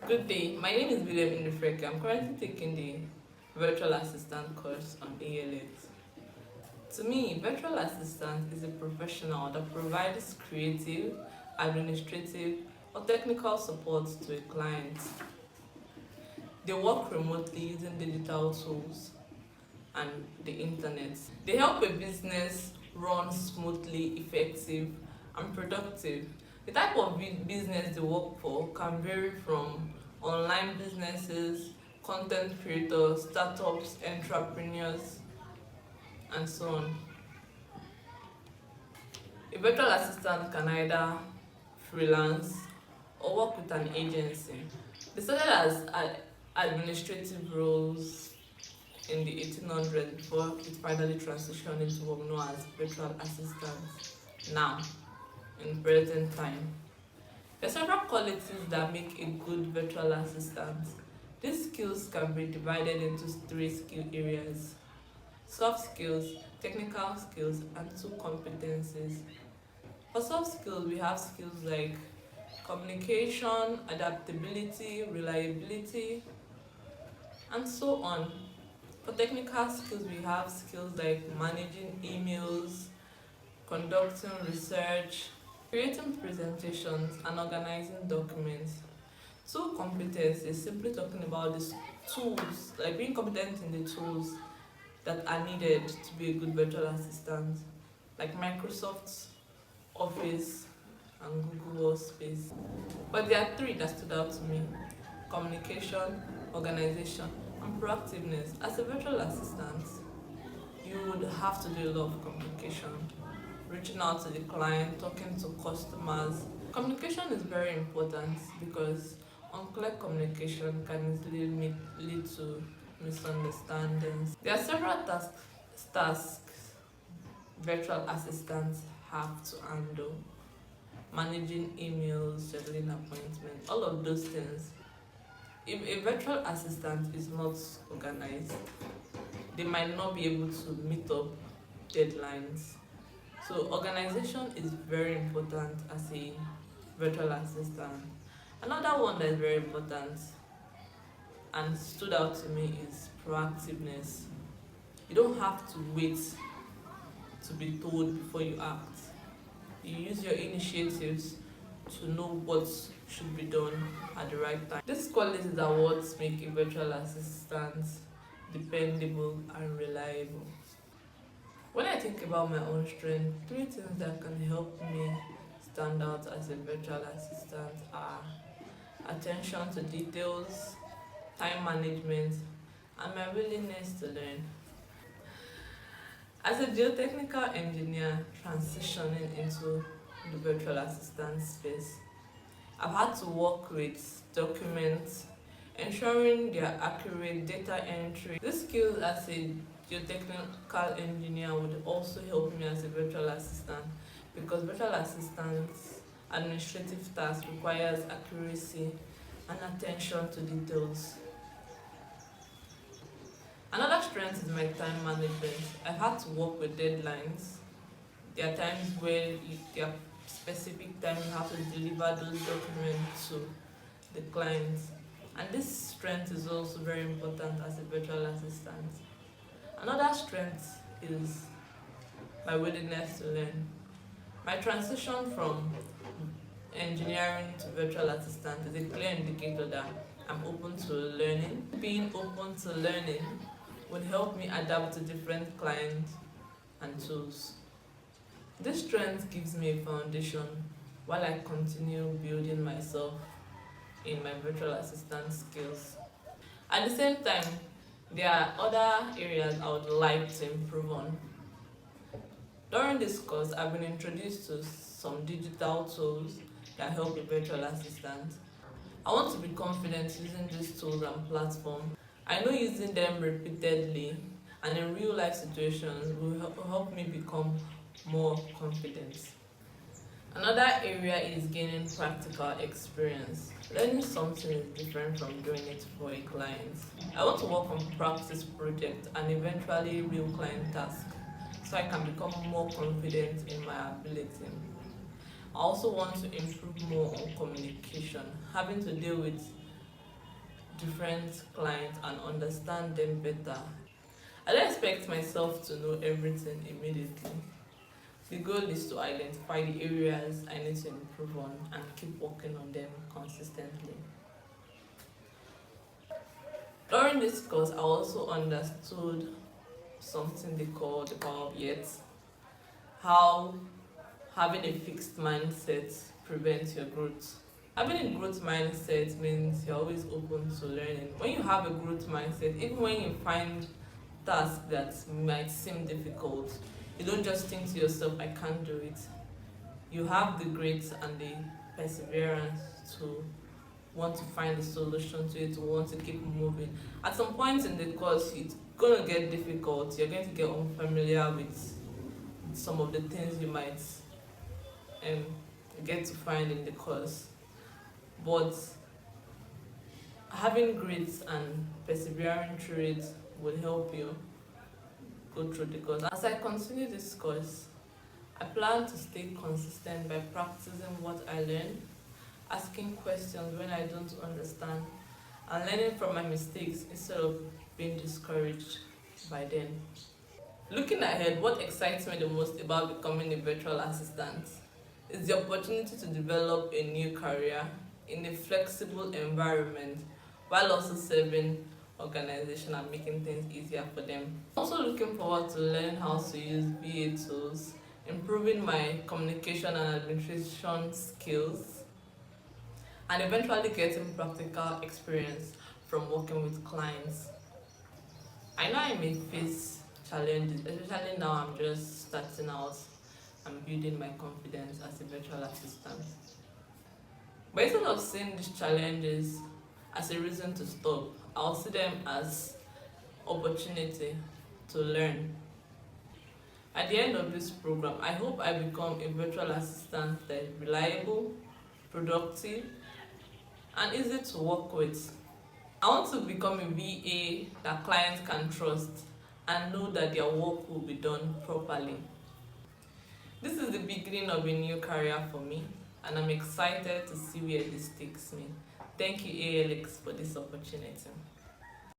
Good day, my name is William Indifreke. I'm currently taking the virtual assistant course on ALX. To me, virtual assistant is a professional that provides creative, administrative, or technical support to a client. They work remotely using digital tools and the internet. They help a business run smoothly, effective, and productive. The type of business they work for can vary from online businesses, content creators, startups, entrepreneurs, and so on. A virtual assistant can either freelance or work with an agency. They started as administrative roles in the 1800s before it finally transitioned into what we know as virtual assistants now, in present time. There are several qualities that make a good virtual assistant. These skills can be divided into three skill areas: soft skills, technical skills, and two competencies. For soft skills, we have skills like communication, adaptability, reliability, and so on. For technical skills, we have skills like managing emails, conducting research, creating presentations, and organizing documents. Two competence is simply talking about these tools, like being competent in the tools that are needed to be a good virtual assistant, like Microsoft Office and Google Workspace. But there are three that stood out to me: communication, organization, and proactiveness. As a virtual assistant, you would have to do a lot of communication, reaching out to the client, talking to customers. Communication is very important because unclear communication can easily lead to misunderstandings. There are several tasks virtual assistants have to handle: managing emails, scheduling appointments, all of those things. If a virtual assistant is not organized, they might not be able to meet up deadlines. So organization is very important as a virtual assistant. Another one that is very important and stood out to me is proactiveness. You don't have to wait to be told before you act. You use your initiatives to know what should be done at the right time. These qualities are what make a virtual assistant dependable and reliable. When I think about my own strength, three things that can help me stand out as a virtual assistant are attention to details, time management, and my willingness to learn. As a geotechnical engineer transitioning into the virtual assistant space, I've had to work with documents, ensuring their accurate data entry. These skills as a geotechnical engineer would also help me as a virtual assistant because virtual assistants administrative tasks requires accuracy and attention to details. Another strength is my time management. I've had to work with deadlines. There are times where there are specific time you have to deliver those documents to the clients. And this strength is also very important as a virtual assistant. Another strength is my willingness to learn. My transition from engineering to virtual assistant is a clear indicator that I'm open to learning. Being open to learning will help me adapt to different clients and tools. This strength gives me a foundation while I continue building myself in my virtual assistant skills. At the same time, there are other areas I would like to improve on. During this course, I've been introduced to some digital tools that help a virtual assistant. I want to be confident using these tools and platforms. I know using them repeatedly and in real life situations will help me become more confident. Another area is gaining practical experience. Learning something is different from doing it for a client. I want to work on practice projects and eventually real client tasks so I can become more confident in my ability. I also want to improve more on communication. Having to deal with different clients and understand them better. I don't expect myself to know everything immediately. The goal is to identify the areas I need to improve on and keep working on them consistently. During this course, I also understood something they call the power of yet, how having a fixed mindset prevents your growth. Having a growth mindset means you're always open to learning. When you have a growth mindset, even when you find tasks that might seem difficult, you don't just think to yourself, I can't do it. You have the grit and the perseverance to want to find a solution to it, to want to keep moving. At some point in the course, it's going to get difficult. You're going to get unfamiliar with some of the things you might um, get to find in the course. But having grit and persevering through it will help you go through the course. As I continue this course, I plan to stay consistent by practicing what I learn, asking questions when I don't understand, and learning from my mistakes instead of being discouraged by them. Looking ahead, what excites me the most about becoming a virtual assistant is the opportunity to develop a new career in a flexible environment while also serving organization and making things easier for them. I'm also looking forward to learning how to use BA tools, improving my communication and administration skills, and eventually getting practical experience from working with clients. I know I may face challenges, especially now I'm just starting out and building my confidence as a virtual assistant. But instead of seeing these challenges as a reason to stop, I'll see them as opportunity to learn. At the end of this program, I hope I become a virtual assistant that is reliable, productive, and easy to work with. I want to become a VA that clients can trust and know that their work will be done properly. This is the beginning of a new career for me, and I'm excited to see where this takes me. Thank you, ALX, for this opportunity.